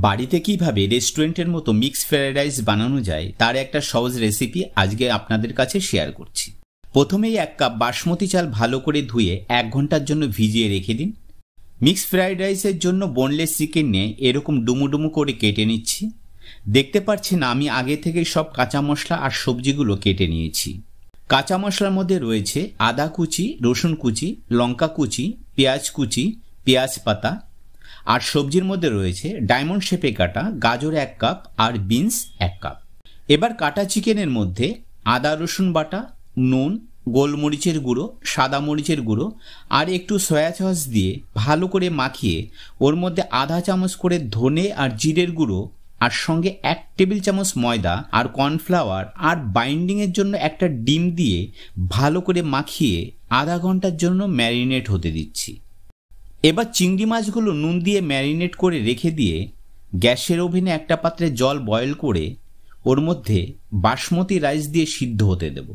বাড়িতে কিভাবে রেস্টুরেন্টের মতো মিক্স ফ্রাইড রাইস বানানো যায় তার একটা সহজ রেসিপি আজকে আপনাদের কাছে শেয়ার করছি। প্রথমেই 1 কাপ বাসমতি চাল ভালো করে ধুয়ে 1 ঘন্টার জন্য ভিজিয়ে রেখে দিন। মিক্স ফ্রাইড রাইসের জন্য বোনলেস চিকেন নিয়ে এরকম ডুমু ডুমু করে কেটে নিচ্ছি। দেখতে পাচ্ছেন আমি আগে থেকেই সব কাঁচা মশলা আর সবজিগুলো কেটে নিয়েছি। কাঁচা মশলার মধ্যে রয়েছে আদা কুচি, রসুন কুচি, লঙ্কা কুচি, পেঁয়াজ কুচি, পেঁয়াজ পাতা, আর সবজির মধ্যে রয়েছে ডায়মন্ড শেপে কাটা গাজর 1 কাপ আর বিনস 1 কাপ। এবার কাটা চিকেনের মধ্যে আদা রসুন বাটা, নুন, গোলমরিচের গুঁড়ো, সাদা মরিচের গুঁড়ো আর একটু সয়া সস দিয়ে ভালো করে মাখিয়ে ওর মধ্যে আধা চামচ করে ধনে আর জিরের গুঁড়ো আর সঙ্গে 1 টেবিল চামচ ময়দা আর কর্নফ্লাওয়ার আর বাইন্ডিংয়ের জন্য একটা ডিম দিয়ে ভালো করে মাখিয়ে আধা ঘন্টার জন্য ম্যারিনেট হতে দিচ্ছি। এবার চিংড়ি মাছগুলো নুন দিয়ে ম্যারিনেট করে রেখে দিয়ে গ্যাসের ওভেনে একটা পাত্রে জল বয়েল করে ওর মধ্যে বাসমতি রাইস দিয়ে সিদ্ধ হতে দেব।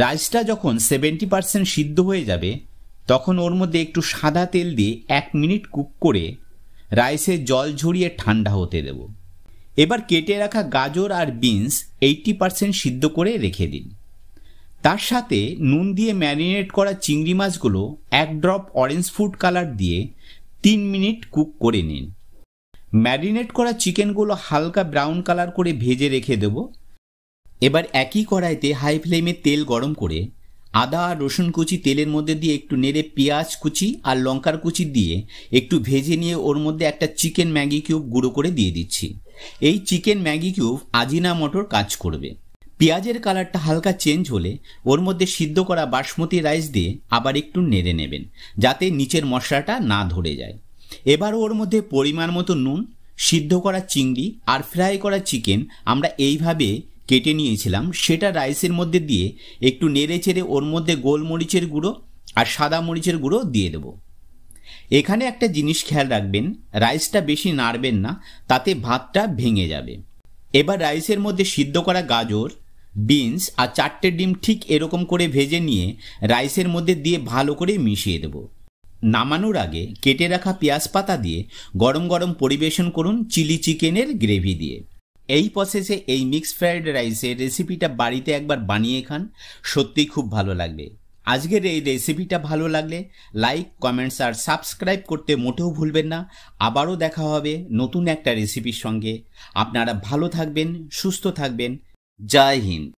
রাইসটা যখন 70% সিদ্ধ হয়ে যাবে তখন ওর মধ্যে একটু সাদা তেল দিয়ে 1 মিনিট কুক করে রাইসে জল ঝরিয়ে ঠান্ডা হতে দেব। এবার কেটে রাখা গাজর আর বিনস 80% সিদ্ধ করে রেখে দিন। তার সাথে নুন দিয়ে ম্যারিনেট করা চিংড়ি মাছগুলো 1 ড্রপ অরেঞ্জ ফুড কালার দিয়ে 3 মিনিট কুক করে নিন। ম্যারিনেট করা চিকেনগুলো হালকা ব্রাউন কালার করে ভেজে রেখে দেব। এবার একই কড়াইতে হাই ফ্লেমে তেল গরম করে আদা আর রসুন কুচি তেলের মধ্যে দিয়ে একটু নেড়ে পেঁয়াজ কুচি আর লঙ্কার কুচি দিয়ে একটু ভেজে নিয়ে ওর মধ্যে একটা চিকেন ম্যাগি কিউব গুঁড়ো করে দিয়ে দিচ্ছি। এই চিকেন ম্যাগি কিউব আজিনামোটোর কাজ করবে। পেঁয়াজের কালারটা হালকা চেঞ্জ হলে ওর মধ্যে সিদ্ধ করা বাসমতি রাইস দিয়ে আবার একটু নেড়ে নেবেন যাতে নিচের মশলাটা না ধরে যায়। এবার ওর মধ্যে পরিমাণ মতো নুন, সিদ্ধ করা চিংড়ি আর ফ্রাই করা চিকেন আমরা এইভাবে কেটে নিয়েছিলাম সেটা রাইসের মধ্যে দিয়ে একটু নেড়ে চেড়ে ওর মধ্যে গোলমরিচের গুঁড়ো আর সাদা মরিচের গুঁড়ো দিয়ে দেব। এখানে একটা জিনিস খেয়াল রাখবেন, রাইসটা বেশি নাড়বেন না, তাতে ভাতটা ভেঙে যাবে। এবার রাইসের মধ্যে সিদ্ধ করা গাজর, বিনস আর 4টে ডিম ঠিক এরকম করে ভেজে নিয়ে রাইসের মধ্যে দিয়ে ভালো করে মিশিয়ে দেব। নামানোর আগে কেটে রাখা পেঁয়াজ পাতা দিয়ে গরম গরম পরিবেশন করুন চিলি চিকেনের গ্রেভি দিয়ে। এই প্রসেসে এই মিক্স ফ্রাইড রাইসের রেসিপিটা বাড়িতে একবার বানিয়ে খান, সত্যিই খুব ভালো লাগবে। আজকের এই রেসিপিটা ভালো লাগলে লাইক, কমেন্টস আর সাবস্ক্রাইব করতে মোটেও ভুলবেন না। আবারও দেখা হবে নতুন একটা রেসিপির সঙ্গে। আপনারা ভালো থাকবেন, সুস্থ থাকবেন। জয় হিন্দ।